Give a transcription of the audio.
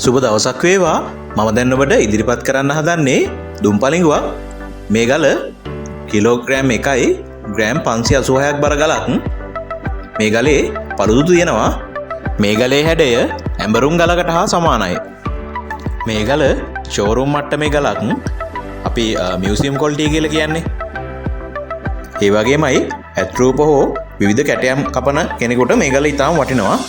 සුබ දවසක් වේවා. මම දැන් ඔබට ඉදිරිපත් කරන්න හදන්නේ දුම්පලිඟුවක්. මේ ගල කිලෝග්‍රෑම් 1යි ග්‍රෑම් 586ක් බර ගලක්. මේ ගලේ පළුදු තියෙනවා. මේ ගලේ හැඩය ඇඹරුම් ගලකට හා සමානයි. මේ ගල ෂෝරූම් මට්ටමේ ගලක්. අපි මියුසියම් ක්වොලිටි කියලා කියන්නේ. ඒ වගේමයි ඇත්රූප හෝ විවිධ කැටයම් කපන කෙනෙකුට මේ ගල ඉතාම වටිනවා.